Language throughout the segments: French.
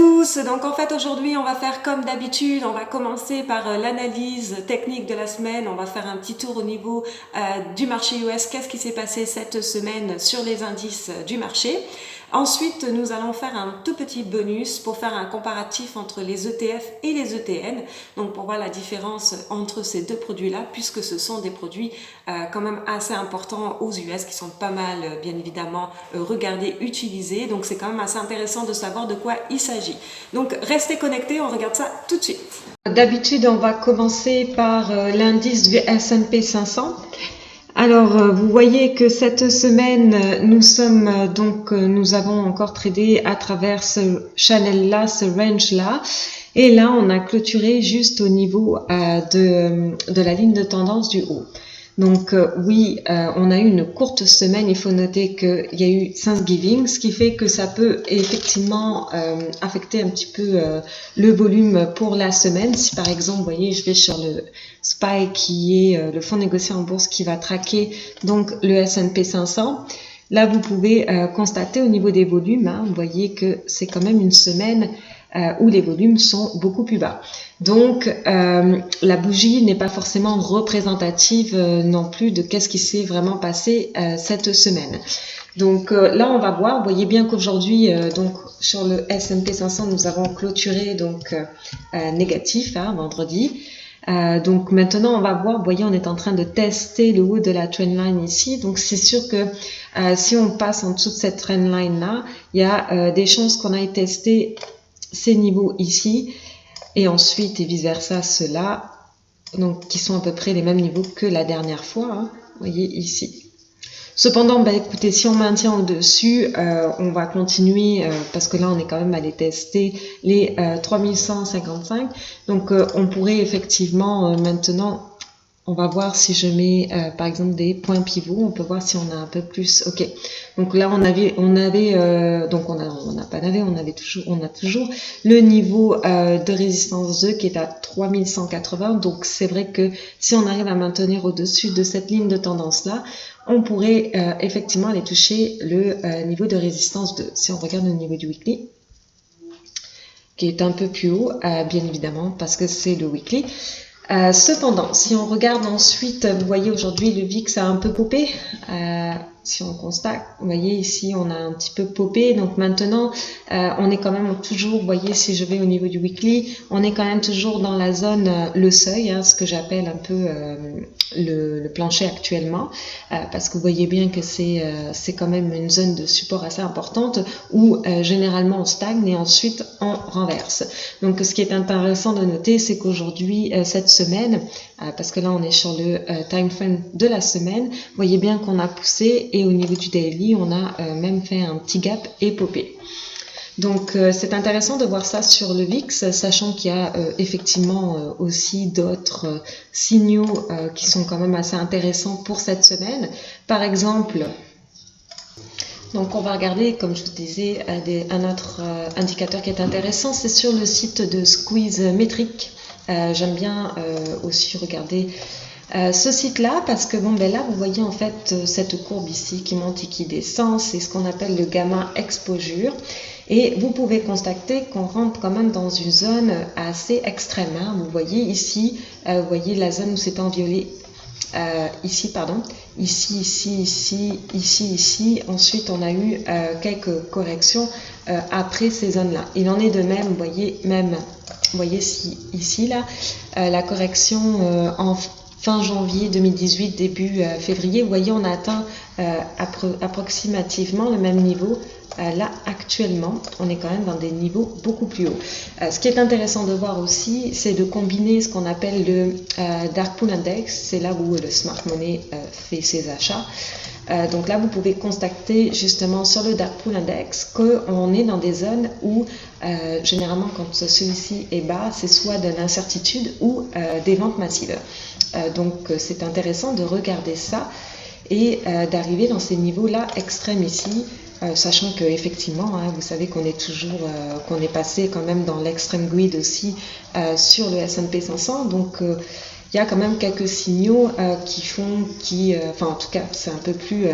tous, donc en fait aujourd'hui on va faire comme d'habitude, on va commencer par l'analyse technique de la semaine, on va faire un petit tour au niveau du marché US, qu'est-ce qui s'est passé cette semaine sur les indices du marché. Ensuite, nous allons faire un tout petit bonus pour faire un comparatif entre les ETF et les ETN, donc pour voir la différence entre ces deux produits-là, puisque ce sont des produits quand même assez importants aux US, qui sont pas mal, bien évidemment, regardés, utilisés, donc c'est quand même assez intéressant de savoir de quoi il s'agit. Donc restez connectés, on regarde ça tout de suite. D'habitude, on va commencer par l'indice du S&P 500. Alors, vous voyez que cette semaine, nous avons encore tradé à travers ce channel-là, ce range-là. Et là, on a clôturé juste au niveau de la ligne de tendance du haut. Donc oui, on a eu une courte semaine, il faut noter qu'il y a eu Thanksgiving, ce qui fait que ça peut effectivement affecter un petit peu le volume pour la semaine. Si par exemple, vous voyez, je vais sur le SPY qui est le fonds négocié en bourse qui va traquer donc le S&P 500. Là, vous pouvez constater au niveau des volumes, vous voyez que c'est quand même une semaine où les volumes sont beaucoup plus bas. Donc, la bougie n'est pas forcément représentative non plus de qu'est-ce qui s'est vraiment passé cette semaine. Donc là, on va voir. Vous voyez bien qu'aujourd'hui, donc sur le S&P 500, nous avons clôturé donc négatif vendredi. Donc maintenant, on va voir. Vous voyez, on est en train de tester le haut de la trendline ici. Donc c'est sûr que si on passe en dessous de cette trendline là, il y a des chances qu'on aille tester ces niveaux ici et ensuite et vice versa ceux-là, donc qui sont à peu près les mêmes niveaux que la dernière fois, vous voyez ici. Cependant, écoutez, si on maintient au-dessus, on va continuer parce que là on est quand même allé tester les 3155, donc on pourrait effectivement maintenant, on va voir si je mets par exemple des points pivots, on peut voir si on a un peu plus. Ok, donc là on a toujours le niveau de résistance 2 qui est à 3180. Donc c'est vrai que si on arrive à maintenir au-dessus de cette ligne de tendance là, on pourrait effectivement aller toucher le niveau de résistance 2. Si on regarde au niveau du weekly, qui est un peu plus haut, bien évidemment, parce que c'est le weekly. Cependant, si on regarde ensuite, vous voyez aujourd'hui le VIX a un peu popé. Si on constate, vous voyez ici on a un petit peu popé, donc maintenant on est quand même toujours, vous voyez si je vais au niveau du weekly, on est quand même toujours dans la zone, le seuil, ce que j'appelle un peu le plancher actuellement, parce que vous voyez bien que c'est quand même une zone de support assez importante où généralement on stagne et ensuite on renverse. Donc ce qui est intéressant de noter, c'est qu'aujourd'hui, cette semaine, parce que là on est sur le time frame de la semaine, vous voyez bien qu'on a poussé et au niveau du daily, on a même fait un petit gap et popé. Donc c'est intéressant de voir ça sur le VIX, sachant qu'il y a effectivement aussi d'autres signaux qui sont quand même assez intéressants pour cette semaine. Par exemple, donc on va regarder, comme je vous disais, un autre indicateur qui est intéressant, c'est sur le site de Squeeze Metric. J'aime bien aussi regarder ce site-là parce que là vous voyez en fait cette courbe ici qui monte et qui descend, c'est ce qu'on appelle le gamma exposure et vous pouvez constater qu'on rentre quand même dans une zone assez extrême. Vous voyez ici, vous voyez la zone où c'est en violet. Ici, ensuite on a eu quelques corrections après ces zones-là. Il en est de même, vous voyez ici là, la correction en fin janvier 2018, début février, vous voyez on a atteint approximativement le même niveau. Là actuellement on est quand même dans des niveaux beaucoup plus hauts. Ce qui est intéressant de voir aussi, c'est de combiner ce qu'on appelle le Dark Pool Index, c'est là où le smart money fait ses achats. Donc là vous pouvez constater justement sur le Dark Pool Index qu'on est dans des zones où généralement quand celui-ci est bas, c'est soit de l'incertitude ou des ventes massives. Donc c'est intéressant de regarder ça et d'arriver dans ces niveaux-là extrêmes ici, sachant que effectivement, vous savez qu'on est toujours, qu'on est passé quand même dans l'extrême greed aussi sur le S&P 500, donc il y a quand même quelques signaux qui font, enfin en tout cas c'est un peu plus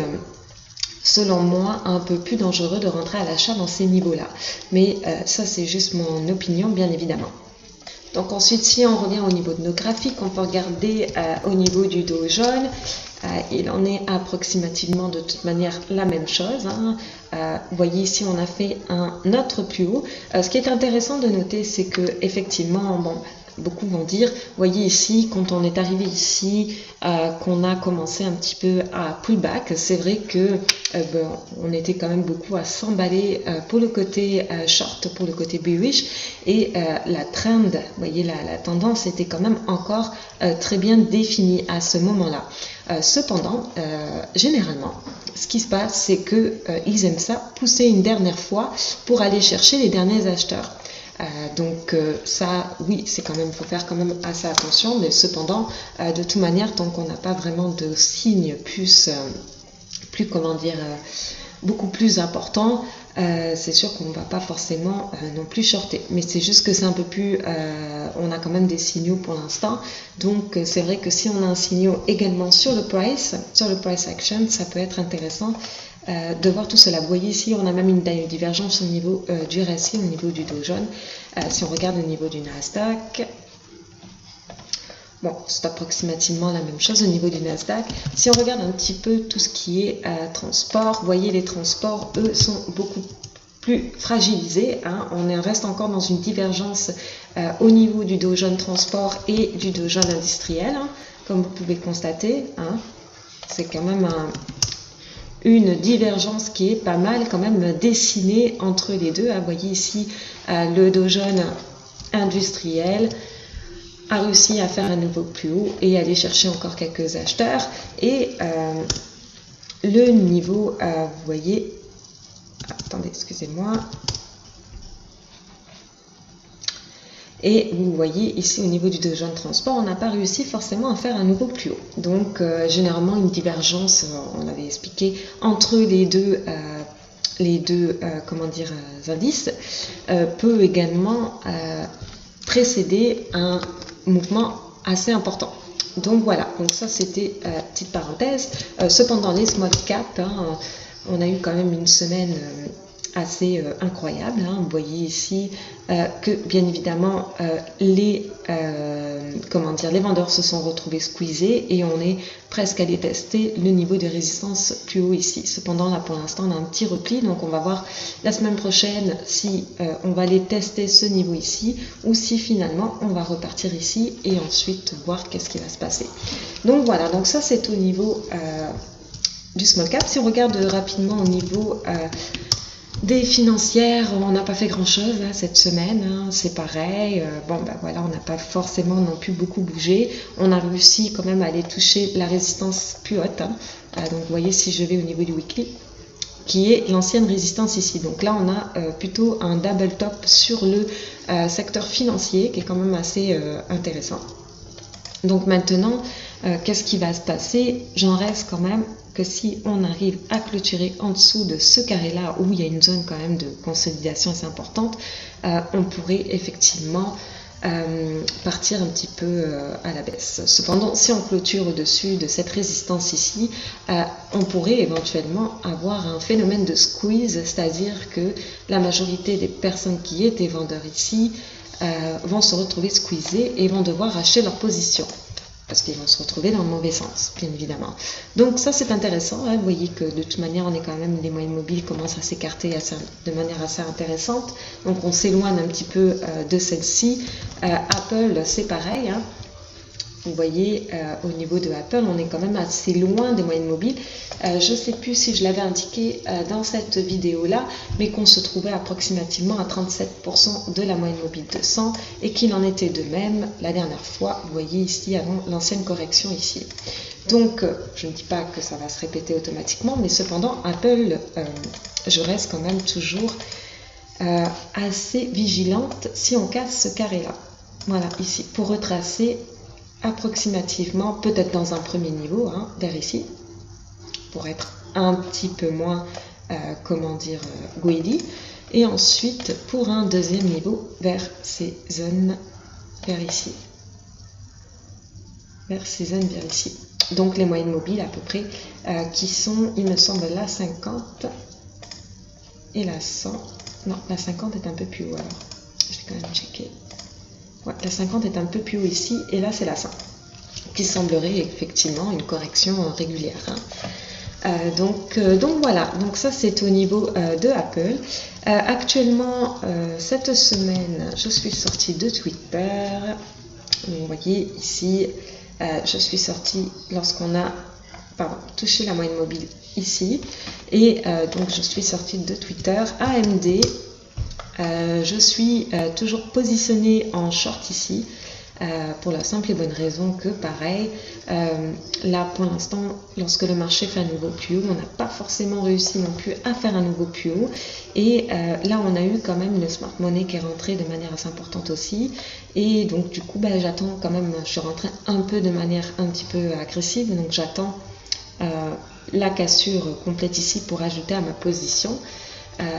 selon moi, un peu plus dangereux de rentrer à l'achat dans ces niveaux-là. Mais ça, c'est juste mon opinion, bien évidemment. Donc ensuite, si on revient au niveau de nos graphiques, on peut regarder au niveau du Dow Jones. Il en est approximativement de toute manière la même chose. Vous voyez ici, on a fait un autre plus haut. Ce qui est intéressant de noter, c'est que effectivement, bon, beaucoup vont dire, voyez ici, quand on est arrivé ici, qu'on a commencé un petit peu à pullback, c'est vrai que on était quand même beaucoup à s'emballer pour le côté short, pour le côté bearish, et la trend, vous voyez, la tendance était quand même encore très bien définie à ce moment-là. Cependant, généralement, ce qui se passe, c'est que ils aiment ça, pousser une dernière fois pour aller chercher les derniers acheteurs. Donc ça, oui, c'est quand même, faut faire quand même assez attention, mais cependant, de toute manière, tant qu'on n'a pas vraiment de signes plus comment dire, beaucoup plus importants, c'est sûr qu'on ne va pas forcément non plus shorter. Mais c'est juste que c'est un peu plus, on a quand même des signaux pour l'instant. Donc c'est vrai que si on a un signal également sur le price action, ça peut être intéressant de voir tout cela. Vous voyez ici, on a même une divergence au niveau du RSI, au niveau du Dow Jones. Si on regarde au niveau du Nasdaq, bon, c'est approximativement la même chose au niveau du Nasdaq. Si on regarde un petit peu tout ce qui est transport, vous voyez, les transports, eux, sont beaucoup plus fragilisés. On reste encore dans une divergence au niveau du Dow Jones Transport et du Dow Jones Industriel, comme vous pouvez constater. C'est quand même une divergence qui est pas mal quand même dessinée entre les deux. Vous voyez ici, le Dow Jones Industriel a réussi à faire un nouveau plus haut et aller chercher encore quelques acheteurs. Et le niveau, vous voyez, attendez, excusez-moi. Et vous voyez ici au niveau du Dow Jones Transport, on n'a pas réussi forcément à faire un nouveau plus haut. Donc généralement une divergence, on avait expliqué, entre les deux comment dire, indices peut également précéder un mouvement assez important. Donc voilà, donc ça c'était petite parenthèse. Cependant les small cap, on a eu quand même une semaine assez incroyable. Vous voyez ici que bien évidemment les vendeurs se sont retrouvés squeezés et on est presque allé tester le niveau de résistance plus haut ici. Cependant là pour l'instant on a un petit repli, donc on va voir la semaine prochaine si on va aller tester ce niveau ici ou si finalement on va repartir ici et ensuite voir qu'est-ce qui va se passer. Donc voilà, donc ça c'est au niveau du small cap. Si on regarde rapidement au niveau des financières, on n'a pas fait grand chose cette semaine, c'est pareil. Bon ben voilà, on n'a pas forcément non plus beaucoup bougé. On a réussi quand même à aller toucher la résistance plus haute. Donc vous voyez, si je vais au niveau du weekly, qui est l'ancienne résistance ici. Donc là on a plutôt un double top sur le secteur financier qui est quand même assez intéressant. Donc maintenant, qu'est-ce qui va se passer? J'en reste quand même que si on arrive à clôturer en dessous de ce carré-là, où il y a une zone quand même de consolidation assez importante, on pourrait effectivement partir un petit peu à la baisse. Cependant, si on clôture au-dessus de cette résistance ici, on pourrait éventuellement avoir un phénomène de squeeze, c'est-à-dire que la majorité des personnes qui étaient vendeurs ici vont se retrouver squeezés et vont devoir acheter leur position. Parce qu'ils vont se retrouver dans le mauvais sens, bien évidemment. Donc ça c'est intéressant, vous voyez que de toute manière on est quand même, les moyennes mobiles commencent à s'écarter de manière assez intéressante, donc on s'éloigne un petit peu de celle-ci. Apple c'est pareil, vous voyez au niveau de Apple on est quand même assez loin des moyennes mobiles. Je ne sais plus si je l'avais indiqué dans cette vidéo là, mais qu'on se trouvait approximativement à 37% de la moyenne mobile de 100 et qu'il en était de même la dernière fois, vous voyez ici avant l'ancienne correction ici. Donc je ne dis pas que ça va se répéter automatiquement, mais cependant Apple, je reste quand même toujours assez vigilante si on casse ce carré là. Voilà, ici pour retracer approximativement, peut-être dans un premier niveau, vers ici, pour être un petit peu moins, greedy, et ensuite pour un deuxième niveau vers ces zones, vers ici. vers ces zones vers ici. Donc les moyennes mobiles à peu près qui sont, il me semble, la 50 et la 100. Non, la 50 est un peu plus haut alors. Je vais quand même checker. Ouais, la 50 est un peu plus haut ici et là c'est la 100 qui semblerait effectivement une correction régulière. Donc voilà, donc ça c'est au niveau de Apple. Actuellement, cette semaine, je suis sortie de Twitter. Vous voyez ici, je suis sortie lorsqu'on a touché la moyenne mobile ici. Et donc je suis sortie de Twitter. AMD, je suis toujours positionnée en short ici. Pour la simple et bonne raison que pareil, là pour l'instant, lorsque le marché fait un nouveau plus haut, on n'a pas forcément réussi non plus à faire un nouveau plus haut, et là on a eu quand même une smart money qui est rentrée de manière assez importante aussi, et donc du coup j'attends quand même, je suis rentrée un peu de manière un petit peu agressive, donc j'attends la cassure complète ici pour ajouter à ma position.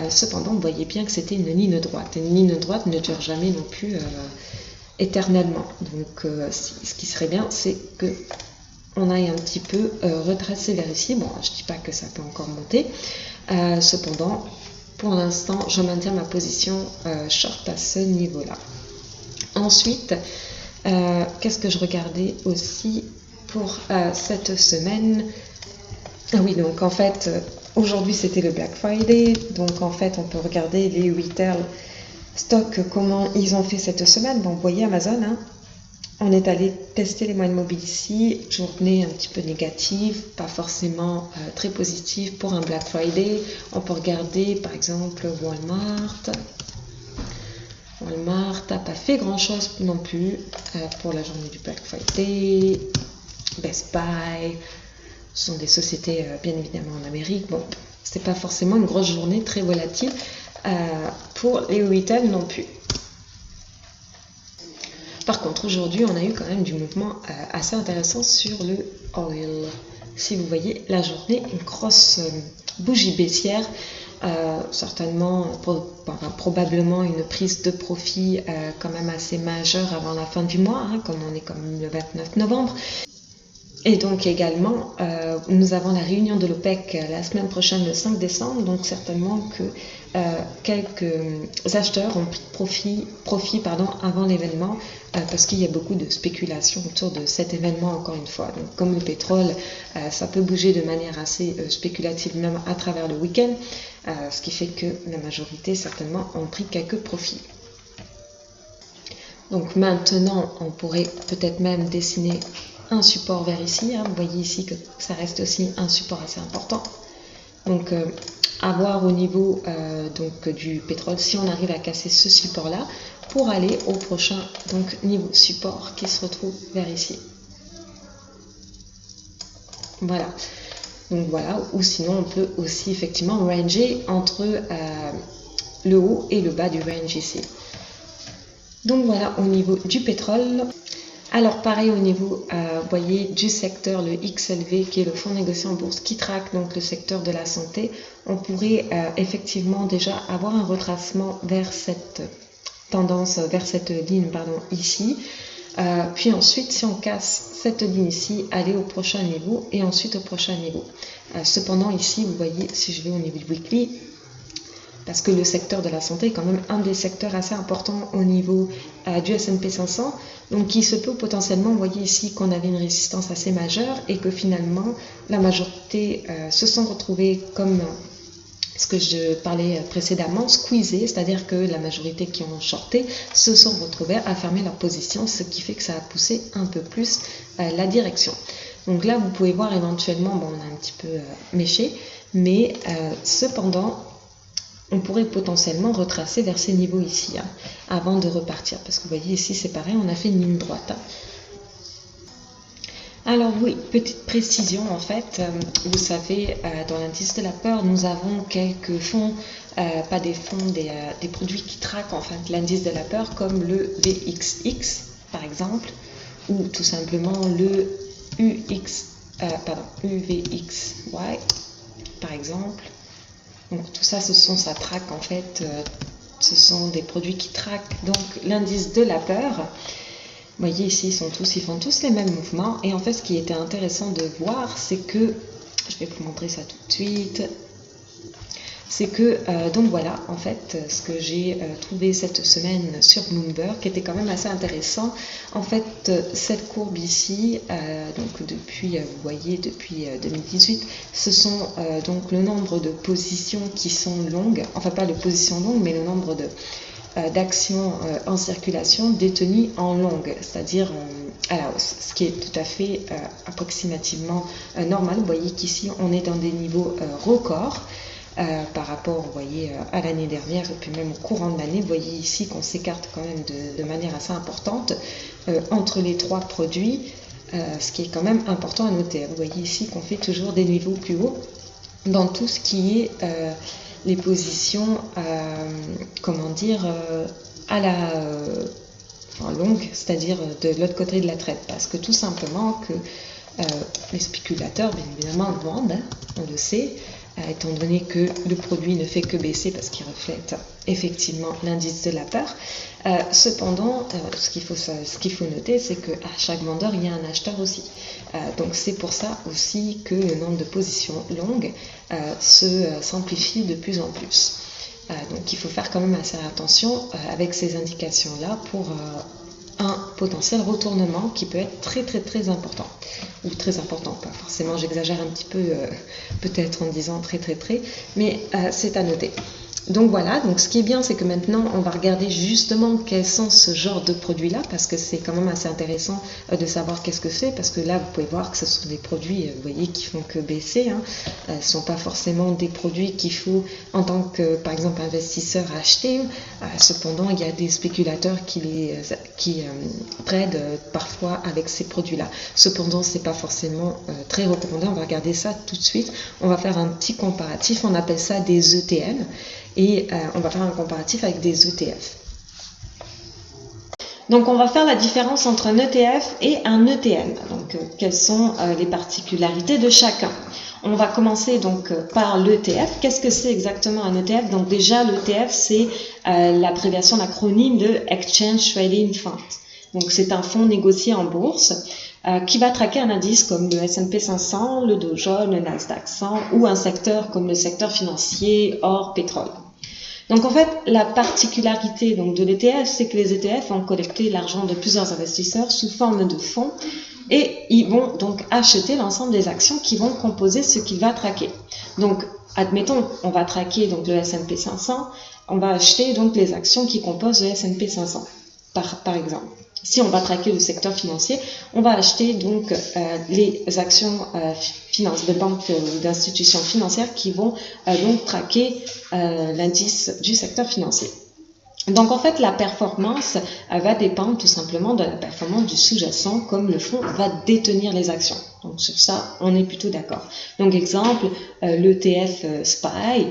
Cependant vous voyez bien que c'était une ligne droite, une ligne droite ne dure jamais non plus éternellement. Donc ce qui serait bien, c'est que on aille un petit peu retracer vers ici. Bon, je dis pas que ça peut encore monter. Cependant, pour l'instant, je maintiens ma position short à ce niveau-là. Ensuite, qu'est-ce que je regardais aussi pour cette semaine? Ah oui, donc en fait, aujourd'hui c'était le Black Friday. Donc en fait, on peut regarder les retail stock, comment ils ont fait cette semaine. Bon, vous voyez Amazon, hein, on est allé tester les moyennes mobiles ici, journée un petit peu négative, pas forcément très positive pour un Black Friday. On peut regarder par exemple Walmart. Walmart n'a pas fait grand chose non plus pour la journée du Black Friday. Best Buy, ce sont des sociétés bien évidemment en Amérique. Bon, c'est pas forcément une grosse journée très volatile pour les retail non plus. Par contre, aujourd'hui, on a eu quand même du mouvement assez intéressant sur le oil. Si vous voyez la journée, une grosse bougie baissière, certainement, probablement une prise de profit quand même assez majeure avant la fin du mois, hein, comme on est comme le 29 novembre. Et donc également, nous avons la réunion de l'OPEC la semaine prochaine, le 5 décembre, donc certainement que quelques acheteurs ont pris profit avant l'événement, parce qu'il y a beaucoup de spéculation autour de cet événement encore une fois. Donc comme le pétrole, ça peut bouger de manière assez spéculative même à travers le week-end, ce qui fait que la majorité certainement ont pris quelques profits. Donc maintenant, on pourrait peut-être même dessiner un support vers ici, hein. Vous voyez ici que ça reste aussi un support assez important. Donc à voir au niveau donc, du pétrole si on arrive à casser ce support là pour aller au prochain donc, niveau support qui se retrouve vers ici. Voilà. Donc voilà, ou sinon on peut aussi effectivement ranger entre le haut et le bas du range ici. Donc voilà au niveau du pétrole. Alors pareil au niveau, voyez, du secteur, le XLV qui est le fonds négocié en bourse qui traque donc le secteur de la santé, on pourrait effectivement déjà avoir un retracement vers cette tendance, vers cette ligne ici. Puis ensuite, si on casse cette ligne ici, aller au prochain niveau et ensuite au prochain niveau. Cependant ici, vous voyez, si je vais au niveau du weekly, parce que le secteur de la santé est quand même un des secteurs assez importants au niveau du S&P 500, donc il se peut potentiellement, vous voyez ici qu'on avait une résistance assez majeure et que finalement la majorité se sont retrouvés comme ce que je parlais précédemment, squeezés, c'est-à-dire que la majorité qui ont shorté se sont retrouvés à fermer leur position, ce qui fait que ça a poussé un peu plus la direction. Donc là, vous pouvez voir éventuellement, bon, on a un petit peu méché, mais cependant, on pourrait potentiellement retracer vers ces niveaux ici, hein, avant de repartir. Parce que vous voyez ici, c'est pareil, on a fait une ligne droite. Hein. Alors oui, petite précision en fait, vous savez, dans l'indice de la peur, nous avons quelques fonds, pas des fonds, des produits qui traquent en fait l'indice de la peur, comme le VXX par exemple, ou tout simplement le UVXY par exemple. Donc tout ça, ça traque en fait, ce sont des produits qui traquent donc l'indice de la peur. Vous voyez ici, ils font tous les mêmes mouvements. Et en fait, ce qui était intéressant de voir, c'est que, je vais vous montrer ça tout de suite, c'est que, donc voilà, en fait, ce que j'ai trouvé cette semaine sur Bloomberg, qui était quand même assez intéressant. En fait, cette courbe ici, donc depuis, vous voyez, depuis 2018, ce sont donc le nombre de positions qui sont longues, enfin pas de positions longues, mais le nombre d'actions en circulation détenues en longue, c'est-à-dire à la hausse, ce qui est tout à fait approximativement normal. Vous voyez qu'ici, on est dans des niveaux records. Par rapport, vous voyez, à l'année dernière et puis même au courant de l'année. Vous voyez ici qu'on s'écarte quand même de manière assez importante entre les trois produits, ce qui est quand même important à noter. Vous voyez ici qu'on fait toujours des niveaux plus hauts dans tout ce qui est les positions, comment dire, à la longue, c'est-à-dire de l'autre côté de la traite, parce que tout simplement que les spéculateurs, bien évidemment, vendent, hein, on le sait, étant donné que le produit ne fait que baisser parce qu'il reflète effectivement l'indice de la peur. Cependant, ce qu'il faut noter, c'est qu'à chaque vendeur, il y a un acheteur aussi. Donc c'est pour ça aussi que le nombre de positions longues s'amplifie de plus en plus. Donc il faut faire quand même assez attention avec ces indications-là pour un potentiel retournement qui peut être très très très important, ou très important, pas forcément, j'exagère un petit peu peut-être en disant très très très, mais c'est à noter. Donc voilà, donc ce qui est bien, c'est que maintenant on va regarder justement quels sont ce genre de produits-là, parce que c'est quand même assez intéressant de savoir qu'est-ce que c'est, parce que là vous pouvez voir que ce sont des produits, vous voyez, qui font que baisser, hein. Ce ne sont pas forcément des produits qu'il faut en tant que, par exemple, investisseur acheter. Cependant, il y a des spéculateurs qui tradent parfois avec ces produits-là. Cependant, c'est pas forcément très recommandé. On va regarder ça tout de suite. On va faire un petit comparatif. On appelle ça des ETN. Et on va faire un comparatif avec des ETF. Donc on va faire la différence entre un ETF et un ETN. Donc quelles sont les particularités de chacun? On va commencer donc par l'ETF. Qu'est-ce que c'est exactement un ETF? Donc déjà l'ETF, c'est l'abréviation, l'acronyme de Exchange Trading Fund. Donc c'est un fonds négocié en bourse qui va traquer un indice comme le S&P 500, le Dow Jones, le Nasdaq 100 ou un secteur comme le secteur financier, or, pétrole. Donc en fait, la particularité donc, de l'ETF, c'est que les ETF vont collecter l'argent de plusieurs investisseurs sous forme de fonds et ils vont donc acheter l'ensemble des actions qui vont composer ce qu'il va traquer. Donc admettons, on va traquer donc, le S&P 500, on va acheter donc les actions qui composent le S&P 500 par exemple. Si on va traquer le secteur financier, on va acheter donc les actions de banques ou d'institutions financières qui vont donc traquer l'indice du secteur financier. Donc en fait, la performance va dépendre tout simplement de la performance du sous-jacent, comme le fonds va détenir les actions. Donc sur ça, on est plutôt d'accord. Donc exemple, l'ETF SPY,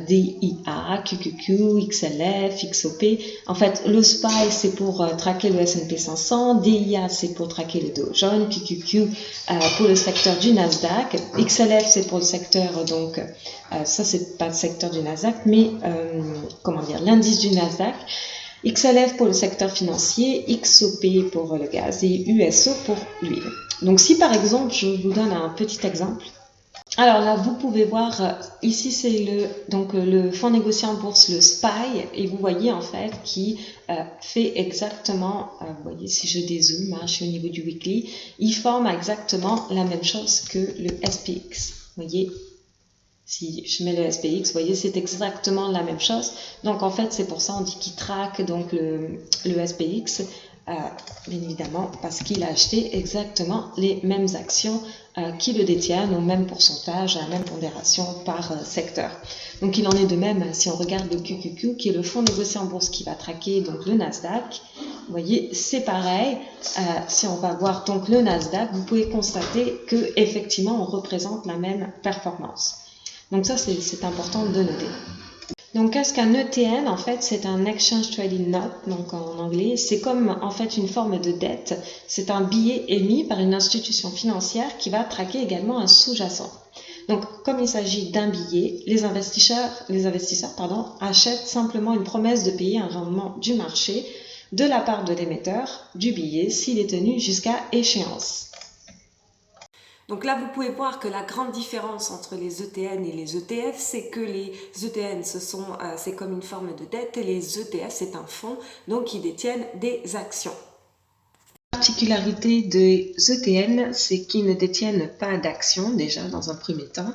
DIA, QQQ, XLF, XOP. En fait, le SPY, c'est pour traquer le S&P 500, DIA, c'est pour traquer le Dow Jones, QQQ pour le secteur du Nasdaq, XLF, c'est pour le secteur, donc ça, c'est pas le secteur du Nasdaq, mais comment dire, l'indice du Nasdaq. XLF pour le secteur financier, XOP pour le gaz et USO pour l'huile. Donc si par exemple, je vous donne un petit exemple. Alors là, vous pouvez voir, ici c'est le fonds négocié en bourse, le SPY, et vous voyez en fait qui fait exactement, vous voyez si je dézoome, je suis au niveau du weekly, il forme exactement la même chose que le SPX. Vous voyez, si je mets le SPX, vous voyez, c'est exactement la même chose. Donc, en fait, c'est pour ça on dit qu'il traque donc le SPX, bien évidemment, parce qu'il a acheté exactement les mêmes actions qui le détiennent, au même pourcentage, à la même pondération par secteur. Donc, il en est de même si on regarde le QQQ, qui est le fonds négocié en bourse qui va traquer donc le Nasdaq. Vous voyez, c'est pareil. Si on va voir donc le Nasdaq, vous pouvez constater que effectivement, on représente la même performance. Donc ça, c'est important de noter. Donc qu'est-ce qu'un ETN? En fait, c'est un Exchange Trading Note, donc en anglais. C'est comme en fait une forme de dette. C'est un billet émis par une institution financière qui va traquer également un sous-jacent. Donc comme il s'agit d'un billet, les investisseurs achètent simplement une promesse de payer un rendement du marché. de la part de l'émetteur du billet s'il est tenu jusqu'à échéance. Donc là, vous pouvez voir que la grande différence entre les ETN et les ETF, c'est que les ETN, c'est comme une forme de dette et les ETF, c'est un fonds, donc ils détiennent des actions. La particularité des ETN, c'est qu'ils ne détiennent pas d'actions déjà dans un premier temps.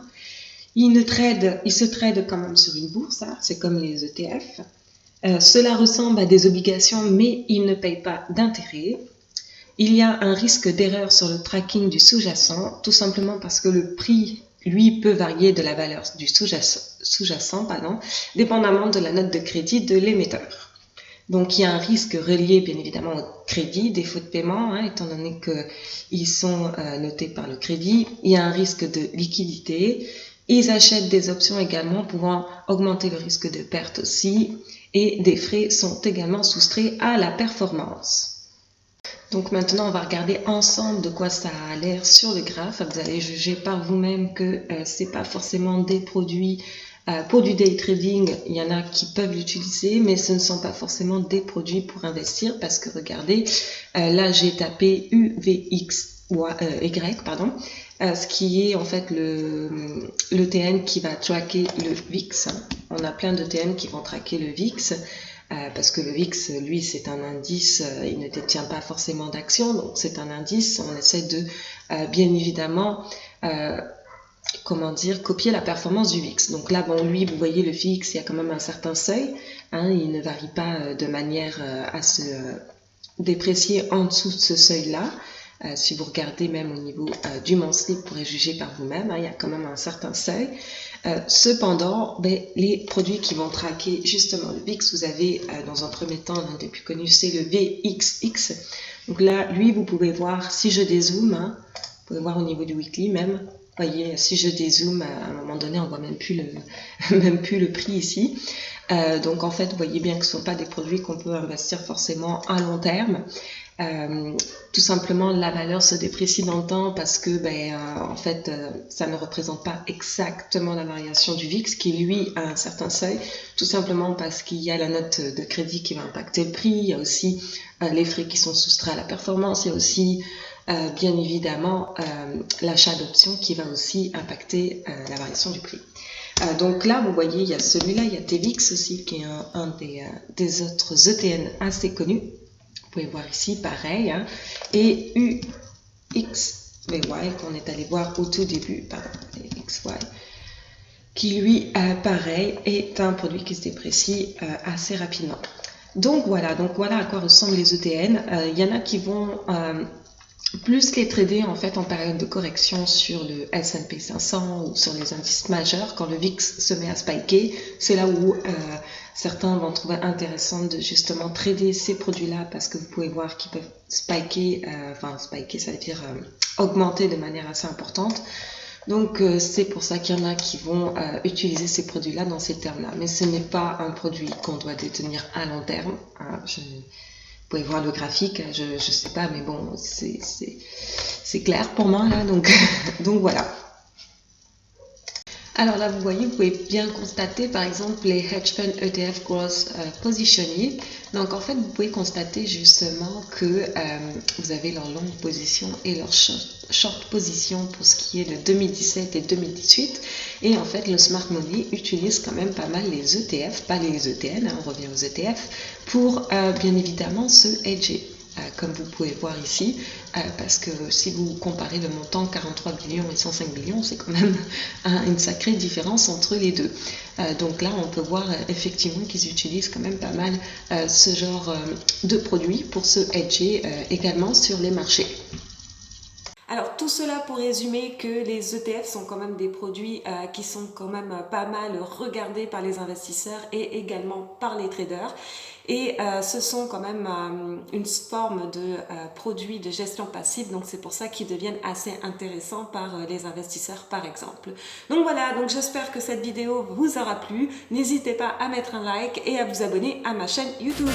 Ils se tradent quand même sur une bourse, hein, c'est comme les ETF. Cela ressemble à des obligations, mais ils ne payent pas d'intérêt. Il y a un risque d'erreur sur le tracking du sous-jacent, tout simplement parce que le prix, lui, peut varier de la valeur du sous-jacent, dépendamment de la note de crédit de l'émetteur. Donc, il y a un risque relié, bien évidemment, au crédit, défaut de paiement, hein, étant donné qu'ils sont notés par le crédit. Il y a un risque de liquidité. Ils achètent des options également pouvant augmenter le risque de perte aussi. Et des frais sont également soustraits à la performance. Donc maintenant, on va regarder ensemble de quoi ça a l'air sur le graphe. Vous allez juger par vous-même que c'est pas forcément des produits pour du day trading. Il y en a qui peuvent l'utiliser, mais ce ne sont pas forcément des produits pour investir parce que regardez, là j'ai tapé UVXY, ce qui est en fait l'ETN qui va tracker le VIX. On a plein d'ETN qui vont traquer le VIX. Parce que le VIX, lui, c'est un indice, il ne détient pas forcément d'actions, donc c'est un indice, on essaie de, bien évidemment, copier la performance du VIX. Donc là, bon, lui, vous voyez, le VIX, il y a quand même un certain seuil, hein, il ne varie pas de manière à se déprécier en dessous de ce seuil-là. Si vous regardez même au niveau du monthly, vous pourrez juger par vous-même, hein, il y a quand même un certain seuil. Cependant, les produits qui vont traquer justement le VIX, vous avez dans un premier temps, l'un des plus connus, c'est le VXX. Donc là, lui, vous pouvez voir, si je dézoome, hein, vous pouvez voir au niveau du weekly même, vous voyez, si je dézoome, à un moment donné, on voit même plus le prix ici. Donc en fait, vous voyez bien que ce ne sont pas des produits qu'on peut investir forcément à long terme. Tout simplement, la valeur se déprécie dans le temps parce que en fait ça ne représente pas exactement la variation du VIX qui lui a un certain seuil, tout simplement parce qu'il y a la note de crédit qui va impacter le prix, il y a aussi les frais qui sont soustraits à la performance, il y a aussi bien évidemment l'achat d'options qui va aussi impacter la variation du prix. Donc là, vous voyez, il y a celui-là, il y a TVIX aussi qui est un des autres ETN assez connus. Vous pouvez voir ici, pareil, hein, et UXVY qu'on est allé voir au tout début, XY, qui lui, pareil, est un produit qui se déprécie assez rapidement. Donc voilà à quoi ressemblent les ETN. Il y en a qui vont plus les trader en fait en période de correction sur le S&P 500 ou sur les indices majeurs quand le VIX se met à spiker. C'est là où certains vont trouver intéressant de justement trader ces produits-là parce que vous pouvez voir qu'ils peuvent spiker, spiker ça veut dire augmenter de manière assez importante. Donc c'est pour ça qu'il y en a qui vont utiliser ces produits-là dans ces termes-là. Mais ce n'est pas un produit qu'on doit détenir à long terme. Hein. Vous pouvez voir le graphique, je sais pas, mais bon, c'est clair pour moi là, donc voilà. Alors là, vous voyez, vous pouvez bien constater, par exemple, les hedge fund ETF Growth Positioning. Donc en fait, vous pouvez constater justement que vous avez leur longue position et leur short position pour ce qui est de 2017 et 2018. Et en fait, le Smart Money utilise quand même pas mal les ETF, pas les ETN, hein, on revient aux ETF, pour bien évidemment se hedger. Comme vous pouvez voir ici, parce que si vous comparez le montant 43 millions et 105 millions, c'est quand même une sacrée différence entre les deux. Donc là, on peut voir effectivement qu'ils utilisent quand même pas mal ce genre de produits pour se hedger également sur les marchés. Alors tout cela pour résumer que les ETF sont quand même des produits qui sont quand même pas mal regardés par les investisseurs et également par les traders. Et ce sont quand même une forme de produits de gestion passive, donc c'est pour ça qu'ils deviennent assez intéressants par les investisseurs par exemple. Donc voilà, donc j'espère que cette vidéo vous aura plu. N'hésitez pas à mettre un like et à vous abonner à ma chaîne YouTube.